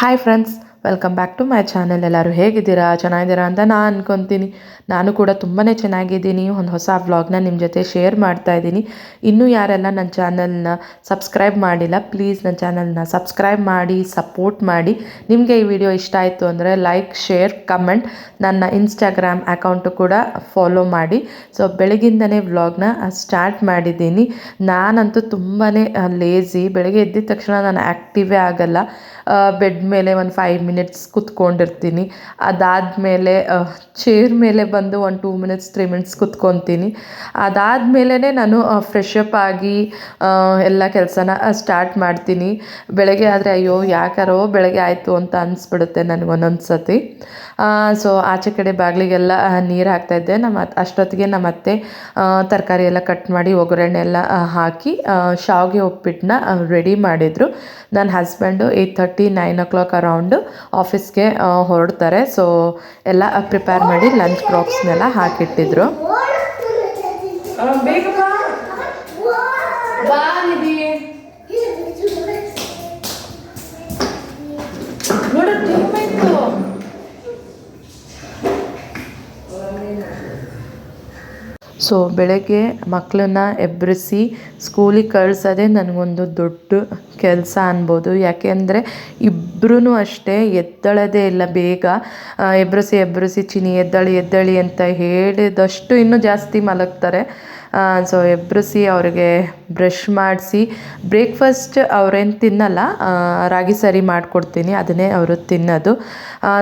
Hi friends, welcome back to my channel. ಎಲ್ಲರೂ ಹೇಗಿದ್ದೀರಾ? ಚೆನ್ನಾಗಿದ್ದೀರಾ ಅಂತ ನಾನು ಅನ್ಕೊತೀನಿ. ನಾನು ಕೂಡ ತುಂಬಾ ಚೆನ್ನಾಗಿದ್ದೀನಿ. ಒಂದು ಹೊಸ ವ್ಲಾಗ್ನ ನಿಮ್ಮ ಜೊತೆ ಶೇರ್ ಮಾಡ್ತಾ ಇದ್ದೀನಿ. ಇನ್ನೂ ಯಾರೆಲ್ಲ ನನ್ನ ಚಾನಲ್ನ ಸಬ್ಸ್ಕ್ರೈಬ್ ಮಾಡಿಲ್ಲ, ಪ್ಲೀಸ್ ನನ್ನ ಚಾನಲ್ನ ಸಬ್ಸ್ಕ್ರೈಬ್ ಮಾಡಿ, ಸಪೋರ್ಟ್ ಮಾಡಿ. ನಿಮಗೆ ಈ ವಿಡಿಯೋ ಇಷ್ಟ ಆಯಿತು ಅಂದರೆ ಲೈಕ್, ಶೇರ್, ಕಮೆಂಟ್. ನನ್ನ ಇನ್ಸ್ಟಾಗ್ರಾಮ್ ಅಕೌಂಟು ಕೂಡ ಫಾಲೋ ಮಾಡಿ. ಸೊ ಬೆಳಗಿಂದನೇ ವ್ಲಾಗ್ನ ಸ್ಟಾರ್ಟ್ ಮಾಡಿದ್ದೀನಿ. ನಾನಂತೂ ತುಂಬಾ ಲೇಝಿ. ಬೆಳಗ್ಗೆ ಎದ್ದಿದ ತಕ್ಷಣ ನಾನು ಆ್ಯಕ್ಟಿವೇ ಆಗಲ್ಲ. ಬೆಡ್ ಮೇಲೆ ಒಂದು 5 ಮಿನಿಟ್ಸ್ ಕೂತ್ಕೊಂಡಿರ್ತೀನಿ. ಅದಾದಮೇಲೆ ಚೇರ್ ಮೇಲೆ ಬಂದು ಒಂದು 2 ಮಿನಿಟ್ಸ್ 3 ಮಿನಿಟ್ಸ್ ಕೂತ್ಕೊತೀನಿ. ಅದಾದಮೇಲೆ ನಾನು ಫ್ರೆಶ್ ಅಪ್ ಆಗಿ ಎಲ್ಲ ಕೆಲಸನ ಸ್ಟಾರ್ಟ್ ಮಾಡ್ತೀನಿ. ಬೆಳಗ್ಗೆ ಆದರೆ ಅಯ್ಯೋ ಯಾಕಾರೋ ಬೆಳಗ್ಗೆ ಆಯಿತು ಅಂತ ಅನಿಸ್ಬಿಡುತ್ತೆ ನನಗೆ ಒಂದೊಂದು ಸತಿ. ಸೊ ಆಚೆ ಕಡೆ ಬಾಗಿಲಿಗೆಲ್ಲ ನೀರು ಹಾಕ್ತಾಯಿದ್ದೆ. ಅಷ್ಟೊತ್ತಿಗೆ ನಮ್ಮ ಅತ್ತೆ ತರಕಾರಿ ಎಲ್ಲ ಕಟ್ ಮಾಡಿ ಒಗ್ಗರಣೆ ಎಲ್ಲ ಹಾಕಿ ಶಾವಿಗೆ ಉಪ್ಪಿಟ್ಟನ್ನ ರೆಡಿ ಮಾಡಿದರು. ನನ್ನ ಹಸ್ಬೆಂಡು 8:30 9 o'clock ಅರೌಂಡು ಆಫೀಸ್ಗೆ ಹೊರಡ್ತಾರೆ. ಸೊ ಎಲ್ಲ ಪ್ರಿಪೇರ್ ಮಾಡಿ ಲಂಚ್ ಬಾಕ್ಸ್ನೆಲ್ಲ ಹಾಕಿಟ್ಟಿದ್ರು. ಸೊ ಬೆಳಗ್ಗೆ ಮಕ್ಕಳನ್ನ ಎಬ್ಬರಿಸಿ ಸ್ಕೂಲಿಗೆ ಕಳಿಸೋದೇ ನನಗೊಂದು ದೊಡ್ಡ ಕೆಲಸ ಅನ್ಬೋದು. ಯಾಕೆಂದರೆ ಇಬ್ಬರೂ ಅಷ್ಟೇ ಎದ್ದೇಳೋದೇ ಇಲ್ಲ ಬೇಗ. ಎಬ್ಬರಿಸಿ ಚಿನಿ ಎದ್ದೇಳಿ ಅಂತ ಹೇಳಿದಷ್ಟು ಇನ್ನೂ ಜಾಸ್ತಿ ಮಲಗ್ತಾರೆ. ಸೊ ಎಬ್ಬರಿಸಿ ಅವ್ರಿಗೆ ಬ್ರಷ್ ಮಾಡಿಸಿ ಬ್ರೇಕ್ಫಾಸ್ಟ್ ಅವ್ರೇನು ತಿನ್ನಲ್ಲ, ರಾಗಿ ಸರಿ ಮಾಡಿಕೊಡ್ತೀನಿ, ಅದನ್ನೇ ಅವರು ತಿನ್ನೋದು.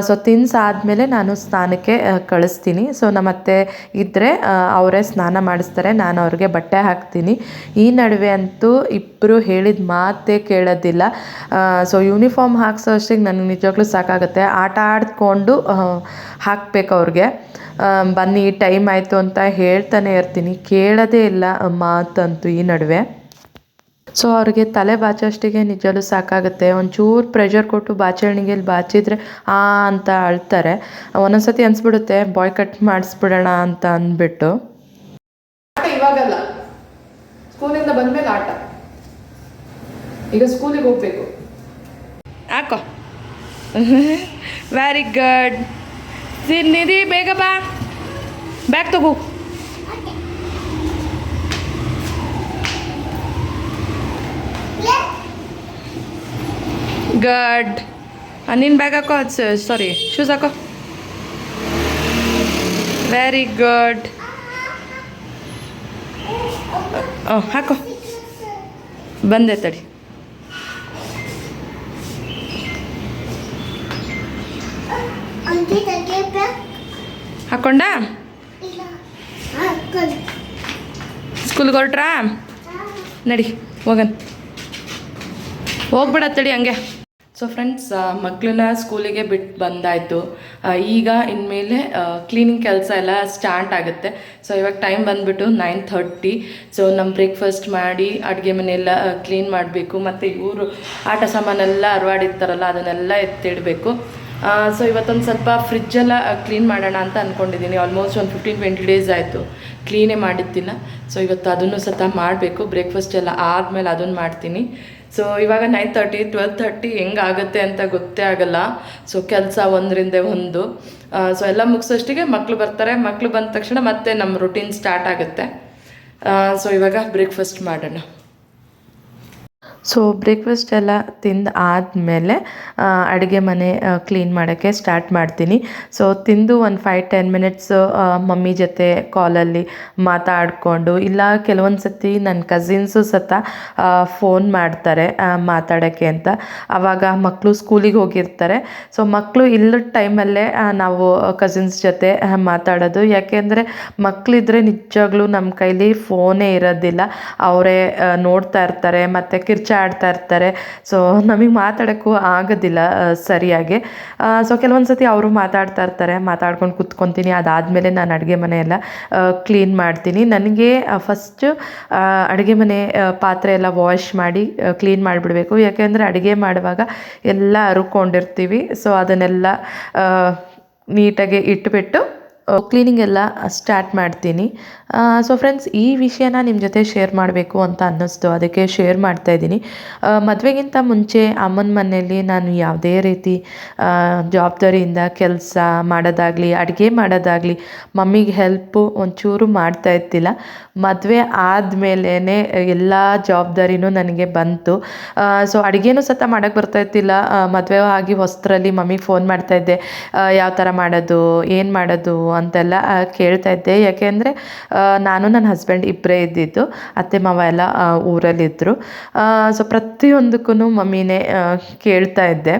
ಸೊ ತಿನ್ಸಾದ್ಮೇಲೆ ನಾನು ಸ್ನಾನಕ್ಕೆ ಕಳಿಸ್ತೀನಿ. ಸೊ ನಮ್ಮ ಅತ್ತೆ ಇದ್ದರೆ ಅವರೇ ಸ್ನಾನ ಮಾಡಿಸ್ತಾರೆ, ನಾನು ಅವ್ರಿಗೆ ಬಟ್ಟೆ ಹಾಕ್ತೀನಿ. ಈ ನಡುವೆ ಅಂತೂ ಇಬ್ಬರು ಹೇಳಿದ ಮಾತೇ ಕೇಳೋದಿಲ್ಲ. ಸೊ ಯೂನಿಫಾರ್ಮ್ ಹಾಕ್ಸೋ ಅಷ್ಟಿಗೆ ನನಗೆ ನಿಜವಾಗ್ಲೂ ಸಾಕಾಗುತ್ತೆ. ಆಟ ಆಡಿಕೊಂಡು ಹಾಕಬೇಕು ಅವ್ರಿಗೆ. ಬನ್ನಿ ಟೈಮ್ ಆಯಿತು ಅಂತ ಹೇಳ್ತಾನೆ ಇರ್ತೀನಿ, ಕೇಳೋದೇ ಇಲ್ಲ ಮಾತಂತೂ ಈ ನಡುವೆ. ಸೊ ಅವ್ರಿಗೆ ತಲೆ ಬಾಚೋಷ್ಟಿಗೆ ನಿಜವೂ ಸಾಕಾಗುತ್ತೆ. ಒಂಚೂರು ಪ್ರೆಷರ್ ಕೊಟ್ಟು ಬಾಚಣಿಗೆಯಲ್ಲಿ ಬಾಚಿದ್ರೆ ಅಂತ ಅಳ್ತಾರೆ. ಒಂದೊಂದ್ಸತಿ ಅನಿಸ್ಬಿಡುತ್ತೆ ಬಾಯ್ ಕಟ್ ಮಾಡಿಸ್ಬಿಡೋಣ ಅಂತ ಅಂದ್ಬಿಟ್ಟು. ಇವಾಗಲ್ಲ, ಸ್ಕೂಲಿಂದ ಬಂದ್ಮೇಲೆ ಆಟ. ಈಗ ಸ್ಕೂಲಿಗೆ ಹೋಗ್ಬೇಕು. ಹಾಕೋ. Very good. ನಿಧಿ ಬೇಗ ಬಾ, ಬ್ಯಾಗ್ ತಗೋ. ಗುಡ್. ನಿನ್ನ ಬ್ಯಾಗ್ ಹಾಕೋ. ಸಾರಿ, ಶೂಸ್ ಹಾಕೋ. Very good. ಹಾಕೋ. ಬಂದೆ ತಡಿ. ಹಾಕ್ಕೊಂಡ ಸ್ಕೂಲ್ಗೆ ಹೊರಟ್ರಾ? ನಡಿ ಹೋಗನ್. ಹೋಗ್ಬಿಡ ತಡಿ ಹಂಗೆ. ಸೊ ಫ್ರೆಂಡ್ಸ್, ಮಕ್ಕಳನ್ನ ಸ್ಕೂಲಿಗೆ ಬಿಟ್ಟು ಬಂದಾಯಿತು. ಈಗ ಇನ್ಮೇಲೆ ಕ್ಲೀನಿಂಗ್ ಕೆಲಸ ಎಲ್ಲ ಸ್ಟಾರ್ಟ್ ಆಗುತ್ತೆ. ಸೊ ಇವಾಗ ಟೈಮ್ ಬಂದುಬಿಟ್ಟು 9:30. ಸೊ ನಮ್ಮ ಬ್ರೇಕ್ಫಾಸ್ಟ್ ಮಾಡಿ ಅಡುಗೆ ಮನೆಯೆಲ್ಲ ಕ್ಲೀನ್ ಮಾಡಬೇಕು. ಮತ್ತು ಇವರು ಆಟ ಸಾಮಾನೆಲ್ಲ ಅರವಾಡಿರ್ತಾರಲ್ಲ ಅದನ್ನೆಲ್ಲ ಎತ್ತಿಡಬೇಕು. ಸೊ ಇವತ್ತೊಂದು ಸ್ವಲ್ಪ ಫ್ರಿಜ್ಜೆಲ್ಲ ಕ್ಲೀನ್ ಮಾಡೋಣ ಅಂತ ಅಂದ್ಕೊಂಡಿದ್ದೀನಿ. ಆಲ್ಮೋಸ್ಟ್ ಒಂದು 15-20 ಡೇಸ್ ಆಯಿತು ಕ್ಲೀನೇ ಮಾಡಿದ್ದಿಲ್ಲ. ಸೊ ಇವತ್ತು ಅದನ್ನು ಸಹ ಮಾಡಬೇಕು. ಬ್ರೇಕ್ಫಾಸ್ಟ್ ಎಲ್ಲ ಆದಮೇಲೆ ಅದನ್ನು ಮಾಡ್ತೀನಿ. ಸೊ ಇವಾಗ 9:30 12:30 ಹೆಂಗಾಗುತ್ತೆ ಅಂತ ಗೊತ್ತೇ ಆಗಲ್ಲ. ಸೊ ಕೆಲಸ ಒಂದರಿಂದ ಒಂದು. ಸೊ ಎಲ್ಲ ಮುಗಿಸೋಷ್ಟಿಗೆ ಮಕ್ಕಳು ಬರ್ತಾರೆ. ಮಕ್ಕಳು ಬಂದ ತಕ್ಷಣ ಮತ್ತೆ ನಮ್ಮ ರುಟೀನ್ ಸ್ಟಾರ್ಟ್ ಆಗುತ್ತೆ. ಸೊ ಇವಾಗ ಬ್ರೇಕ್ಫಾಸ್ಟ್ ಮಾಡೋಣ. ಸೊ ಬ್ರೇಕ್ಫಾಸ್ಟ್ ಎಲ್ಲ ತಿಂದು ಆದಮೇಲೆ ಅಡುಗೆ ಮನೆ ಕ್ಲೀನ್ ಮಾಡೋಕ್ಕೆ ಸ್ಟಾರ್ಟ್ ಮಾಡ್ತೀನಿ. ಸೊ ತಿಂದು ಒಂದು 5-10 ಮಿನಿಟ್ಸು ಮಮ್ಮಿ ಜೊತೆ ಕಾಲಲ್ಲಿ ಮಾತಾಡಿಕೊಂಡು, ಇಲ್ಲ ಕೆಲವೊಂದು ಸತಿ ನನ್ನ ಕಸಿನ್ಸು ಸಹ ಫೋನ್ ಮಾಡ್ತಾರೆ ಮಾತಾಡೋಕ್ಕೆ ಅಂತ. ಆವಾಗ ಮಕ್ಕಳು ಸ್ಕೂಲಿಗೆ ಹೋಗಿರ್ತಾರೆ. ಸೊ ಮಕ್ಕಳು ಇಲ್ಲದ ಟೈಮಲ್ಲೇ ನಾವು ಕಸಿನ್ಸ್ ಜೊತೆ ಮಾತಾಡೋದು. ಯಾಕೆಂದರೆ ಮಕ್ಕಳಿದ್ರೆ ನಿಜವಾಗ್ಲೂ ನಮ್ಮ ಕೈಲಿ ಫೋನೇ ಇರೋದಿಲ್ಲ. ಅವರೇ ನೋಡ್ತಾ ಇರ್ತಾರೆ ಮತ್ತು ಆಡ್ತಾ ಇರ್ತಾರೆ. ಸೊ ನಮಗೆ ಮಾತಾಡೋಕ್ಕೂ ಆಗೋದಿಲ್ಲ ಸರಿಯಾಗಿ. ಸೊ ಕೆಲವೊಂದು ಸತಿ ಅವರು ಮಾತಾಡ್ತಾ ಇರ್ತಾರೆ, ಮಾತಾಡ್ಕೊಂಡು ಕೂತ್ಕೊತೀನಿ. ಅದಾದಮೇಲೆ ನಾನು ಅಡುಗೆ ಮನೆಯೆಲ್ಲ ಕ್ಲೀನ್ ಮಾಡ್ತೀನಿ. ನನಗೆ ಫಸ್ಟು ಅಡುಗೆ ಮನೆ ಪಾತ್ರೆ ಎಲ್ಲ ವಾಶ್ ಮಾಡಿ ಕ್ಲೀನ್ ಮಾಡಿಬಿಡಬೇಕು. ಯಾಕೆಂದರೆ ಅಡುಗೆ ಮಾಡುವಾಗ ಎಲ್ಲ ಹರ್ಕೊಂಡಿರ್ತೀವಿ. ಸೊ ಅದನ್ನೆಲ್ಲ ನೀಟಾಗಿ ಇಟ್ಬಿಟ್ಟು ಕ್ಲೀನಿಂಗ್ ಎಲ್ಲ ಸ್ಟಾರ್ಟ್ ಮಾಡ್ತೀನಿ. ಸೊ ಫ್ರೆಂಡ್ಸ್, ಈ ವಿಷಯನ ನಿಮ್ಮ ಜೊತೆ ಶೇರ್ ಮಾಡಬೇಕು ಅಂತ ಅನ್ನಿಸ್ತು, ಅದಕ್ಕೆ ಶೇರ್ ಮಾಡ್ತಾಯಿದ್ದೀನಿ. ಮದುವೆಗಿಂತ ಮುಂಚೆ ಅಮ್ಮನ ಮನೆಯಲ್ಲಿ ನಾನು ಯಾವುದೇ ರೀತಿ ಜವಾಬ್ದಾರಿಯಿಂದ ಕೆಲಸ ಮಾಡೋದಾಗಲಿ, ಅಡುಗೆ ಮಾಡೋದಾಗಲಿ, ಮಮ್ಮಿಗೆ ಹೆಲ್ಪು ಒಂಚೂರು ಮಾಡ್ತಾ ಇರ್ತಿಲ್ಲ. ಮದುವೆ ಆದಮೇಲೇ ಎಲ್ಲ ಜವಾಬ್ದಾರಿನೂ ನನಗೆ ಬಂತು. ಸೊ ಅಡುಗೆನೂ ಸತ ಮಾಡೋಕ್ಕೆ ಬರ್ತಾಯಿತ್ತಿಲ್ಲ. ಮದುವೆ ಆಗಿ ಹೊಸದ್ರಲ್ಲಿ ಮಮ್ಮಿಗೆ ಫೋನ್ ಮಾಡ್ತಾಯಿದ್ದೆ, ಯಾವ ಥರ ಮಾಡೋದು, ಏನು ಮಾಡೋದು ಅಂತೆಲ್ಲ ಕೇಳ್ತಾ ಇದ್ದೆ. ಯಾಕೆಂದರೆ ನಾನು ನನ್ನ ಹಸ್ಬೆಂಡ್ ಇಬ್ಬರೇ ಇದ್ದಿದ್ದು, ಅತ್ತೆ ಮಾವ ಎಲ್ಲ ಊರಲ್ಲಿದ್ದರು. ಸೊ ಪ್ರತಿಯೊಂದಕ್ಕೂ ಮಮ್ಮಿನೇ ಕೇಳ್ತಾ ಇದ್ದೆ.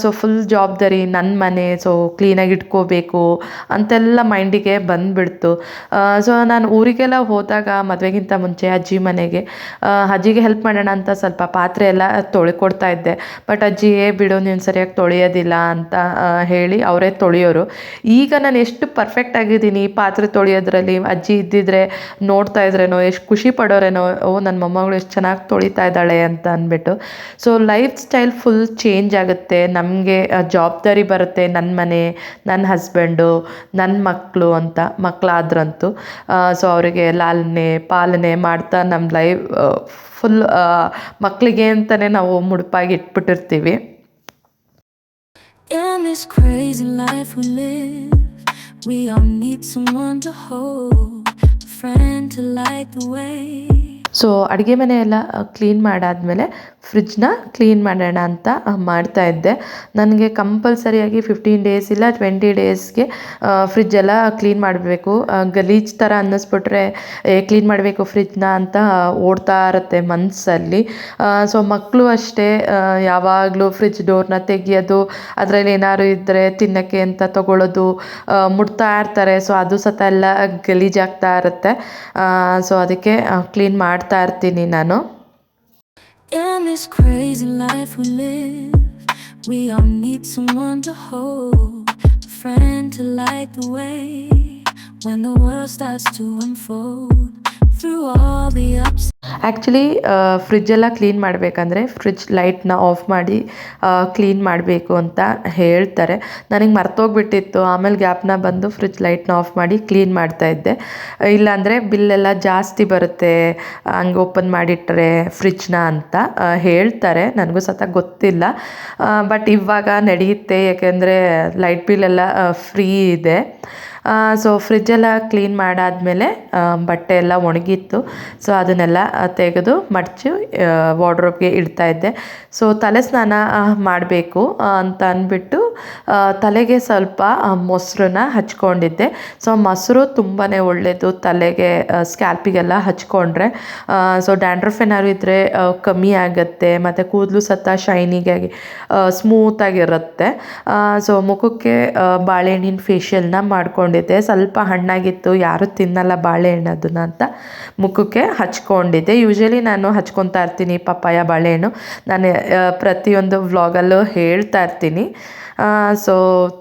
ಸೊ ಫುಲ್ ಜವಾಬ್ದಾರಿ ನನ್ನ ಮನೆ, ಸೊ ಕ್ಲೀನಾಗಿ ಇಟ್ಕೋಬೇಕು ಅಂತೆಲ್ಲ ಮೈಂಡಿಗೆ ಬಂದುಬಿಡ್ತು. ಸೊ ನಾನು ಊರಿಗೆಲ್ಲ ಹೋದಾಗ ಮದುವೆಗಿಂತ ಮುಂಚೆ ಅಜ್ಜಿ ಮನೆಗೆ ಅಜ್ಜಿಗೆ ಹೆಲ್ಪ್ ಮಾಡೋಣ ಅಂತ ಸ್ವಲ್ಪ ಪಾತ್ರೆ ಎಲ್ಲ ತೊಳ್ಕೊಡ್ತಾ ಇದ್ದೆ. ಬಟ್ ಅಜ್ಜಿಯೇ ಬಿಡು, ನೀನು ಸರಿಯಾಗಿ ತೊಳೆಯೋದಿಲ್ಲ ಅಂತ ಹೇಳಿ ಅವರೇ ತೊಳೆಯೋರು. ಈಗ ನಾನು ಎಷ್ಟು ಪರ್ಫೆಕ್ಟ್ ಆಗಿದ್ದೀನಿ ಪಾತ್ರೆ ತೊಳೆಯೋದ್ರಲ್ಲಿ, ಅಜ್ಜಿ ಇದ್ದಿದ್ರೆ ನೋಡ್ತಾ ಇದ್ರೇನೋ, ಎಷ್ಟು ಖುಷಿ ಪಡೋರೇನೋ, ಓ ನನ್ನ ಮೊಮ್ಮಗಳು ಎಷ್ಟು ಚೆನ್ನಾಗಿ ತೊಳಿತಾ ಇದ್ದಾಳೆ ಅಂತ ಅಂದ್ಬಿಟ್ಟು. So life style full change ಆಗುತ್ತೆ. ನಮಗೆ ಜವಾಬ್ದಾರಿ ಬರುತ್ತೆ, ನನ್ನ ಮನೆ, ನನ್ನ ಹಸ್ಬೆಂಡು, ನನ್ನ ಮಕ್ಕಳು ಅಂತ. ಮಕ್ಕಳಾದ್ರಂತೂ ಸೊ ಅವರಿಗೆ ಲಾಲನೆ ಪಾಲನೆ ಮಾಡ್ತಾ ನಮ್ಮ ಲೈಫ್ ಫುಲ್ ಮಕ್ಕಳಿಗೆ ಅಂತಲೇ ನಾವು ಮುಡುಪಾಗಿ ಇಟ್ಬಿಟ್ಟಿರ್ತೀವಿ. In this crazy life we live, we all need someone to hold, a friend to light the way. So ಅಡುಗೆ ಮನೆ ಎಲ್ಲ ಕ್ಲೀನ್ ಮಾಡಾದಮೇಲೆ ಫ್ರಿಡ್ಜ್ನ ಕ್ಲೀನ್ ಮಾಡೋಣ ಅಂತ ಮಾಡ್ತಾಯಿದ್ದೆ. ನನಗೆ ಕಂಪಲ್ಸರಿಯಾಗಿ 15 ಡೇಸ್ ಇಲ್ಲ 20 ಡೇಸ್ಗೆ ಫ್ರಿಡ್ಜೆಲ್ಲ ಕ್ಲೀನ್ ಮಾಡಬೇಕು. ಗಲೀಜು ಥರ ಅನ್ನಿಸ್ಬಿಟ್ರೆ ಕ್ಲೀನ್ ಮಾಡಬೇಕು ಫ್ರಿಡ್ಜ್ನ ಅಂತ ಓಡ್ತಾ ಇರುತ್ತೆ ಮನಸ್ಸಲ್ಲಿ. ಸೊ ಮಕ್ಕಳು ಅಷ್ಟೇ, ಯಾವಾಗಲೂ ಫ್ರಿಡ್ಜ್ ಡೋರ್ನ ತೆಗಿಯೋದು, ಅದರಲ್ಲಿ ಏನಾದ್ರು ಇದ್ದರೆ ತಿನ್ನೋಕ್ಕೆ ಅಂತ ತೊಗೊಳ್ಳೋದು, ಮುಟ್ತಾ ಇರ್ತಾರೆ. ಸೊ ಅದು ಸತ ಎಲ್ಲ ಗಲೀಜಾಗ್ತಾ ಇರುತ್ತೆ. ಸೊ ಅದಕ್ಕೆ ಕ್ಲೀನ್ ಮಾಡ್ತಾ ಇರ್ತೀನಿ ನಾನು. In this crazy life we live, we all need someone to hold, a friend to light the way. When the world starts to unfold, through all the ups. Actually ಫ್ರಿಡ್ಜೆಲ್ಲ clean ಮಾಡಬೇಕಂದ್ರೆ fridge ಲೈಟ್ನ off ಮಾಡಿ clean ಮಾಡಬೇಕು ಅಂತ ಹೇಳ್ತಾರೆ. ನನಗೆ ಮರ್ತೋಗ್ಬಿಟ್ಟಿತ್ತು. ಆಮೇಲೆ ಗ್ಯಾಪ್ನ ಬಂದು ಫ್ರಿಡ್ಜ್ ಲೈಟ್ನ ಆಫ್ ಮಾಡಿ ಕ್ಲೀನ್ ಮಾಡ್ತಾಯಿದ್ದೆ. ಇಲ್ಲಾಂದರೆ ಬಿಲ್ಲೆಲ್ಲ ಜಾಸ್ತಿ ಬರುತ್ತೆ ಹಂಗೆ ಓಪನ್ ಮಾಡಿಟ್ರೆ ಫ್ರಿಡ್ಜ್ನ ಅಂತ ಹೇಳ್ತಾರೆ. ನನಗೂ ಸತ ಗೊತ್ತಿಲ್ಲ. ಬಟ್ ಇವಾಗ ನಡೆಯುತ್ತೆ, ಯಾಕೆಂದರೆ ಲೈಟ್ ಬಿಲ್ಲೆಲ್ಲ ಫ್ರೀ ಇದೆ. ಸೊ ಫ್ರಿಡ್ಜೆಲ್ಲ ಕ್ಲೀನ್ ಮಾಡಾದಮೇಲೆ ಬಟ್ಟೆ ಎಲ್ಲ ಒಣಗಿತ್ತು. ಸೊ ಅದನ್ನೆಲ್ಲ ತೆಗೆದು ಮಡಚಿ ವಾರ್ಡ್ರೋಬ್ಗೆ ಇಡ್ತಾಯಿದ್ದೆ. ಸೊ ತಲೆ ಸ್ನಾನ ಮಾಡಬೇಕು ಅಂತ ಅಂದ್ಬಿಟ್ಟು ತಲೆಗೆ ಸ್ವಲ್ಪ ಮೊಸರನ್ನ ಹಚ್ಕೊಂಡಿದ್ದೆ. ಸೊ ಮೊಸರು ತುಂಬಾ ಒಳ್ಳೆಯದು ತಲೆಗೆ, ಸ್ಕ್ಯಾಲ್ಪಿಗೆಲ್ಲ ಹಚ್ಕೊಂಡ್ರೆ. ಸೊ ಡ್ಯಾಂಡ್ರಫ್ ಏನಾದ್ರು ಇದ್ದರೆ ಕಮ್ಮಿ ಆಗುತ್ತೆ, ಮತ್ತು ಕೂದಲು ಸತ ಶೈನಿಗಾಗಿ ಸ್ಮೂತಾಗಿರುತ್ತೆ. ಸೊ ಮುಖಕ್ಕೆ ಬಾಳೆಹಣ್ಣಿನ ಫೇಶಿಯಲ್ನ ಮಾಡ್ಕೊಂಡಿದ್ದೆ. ಸ್ವಲ್ಪ ಹಣ್ಣಾಗಿತ್ತು, ಯಾರೂ ತಿನ್ನಲ್ಲ ಬಾಳೆಹಣ್ಣು ಅದನ್ನು ಅಂತ ಮುಖಕ್ಕೆ ಹಚ್ಕೊಂಡಿದ್ದೆ. ಯೂಶ್ವಲಿ ನಾನು ಹಚ್ಕೊತಾ ಇರ್ತೀನಿ ಪಪ್ಪಾಯ ಬಾಳೆಹಣ್ಣು, ನಾನು ಪ್ರತಿಯೊಂದು ವ್ಲಾಗಲ್ಲೂ ಹೇಳ್ತಾ ಇರ್ತೀನಿ. ಸೊ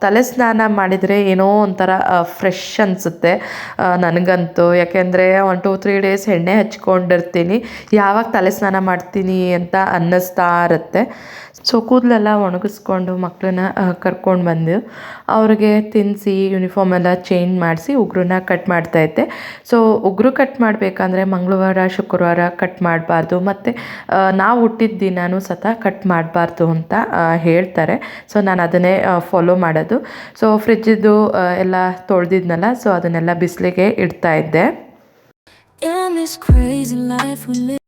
ತಲೆ ಸ್ನಾನ ಮಾಡಿದರೆ ಏನೋ ಒಂಥರ ಫ್ರೆಶ್ ಅನಿಸುತ್ತೆ ನನಗಂತೂ. ಯಾಕೆಂದರೆ 1-2-3 ಡೇಸ್ ಎಣ್ಣೆ ಹಚ್ಕೊಂಡಿರ್ತೀನಿ, ಯಾವಾಗ ತಲೆ ಸ್ನಾನ ಮಾಡ್ತೀನಿ ಅಂತ ಅನ್ನಿಸ್ತಾ ಇರುತ್ತೆ. ಸೊ ಕೂದಲೆಲ್ಲ ಒಣಗಿಸ್ಕೊಂಡು ಮಕ್ಕಳನ್ನ ಕರ್ಕೊಂಡು ಬಂದು ಅವ್ರಿಗೆ ತಿನ್ನಿಸಿ ಯೂನಿಫಾರ್ಮ್ ಎಲ್ಲ ಚೇಂಜ್ ಮಾಡಿಸಿ ಉಗುರನ್ನ ಕಟ್ ಮಾಡ್ತಾಯಿದ್ದೆ. ಸೊ ಉಗುರು ಕಟ್ ಮಾಡಬೇಕಂದ್ರೆ ಮಂಗಳವಾರ ಶುಕ್ರವಾರ ಕಟ್ ಮಾಡಬಾರ್ದು, ಮತ್ತು ನಾವು ಹುಟ್ಟಿದ ದಿನಾನೂ ಸತ ಕಟ್ ಮಾಡಬಾರ್ದು ಅಂತ ಹೇಳ್ತಾರೆ. ಸೊ ನಾನು ಅದನ್ನೇ ಫಾಲೋ ಮಾಡೋದು. ಸೊ ಫ್ರಿಜ್ಜಿದ್ದು ಎಲ್ಲ ತೊಳೆದಿದ್ನಲ್ಲ, ಸೊ ಅದನ್ನೆಲ್ಲ ಬಿಸಿಲಿಗೆ ಇಡ್ತಾಯಿದ್ದೆ. In this crazy life we live.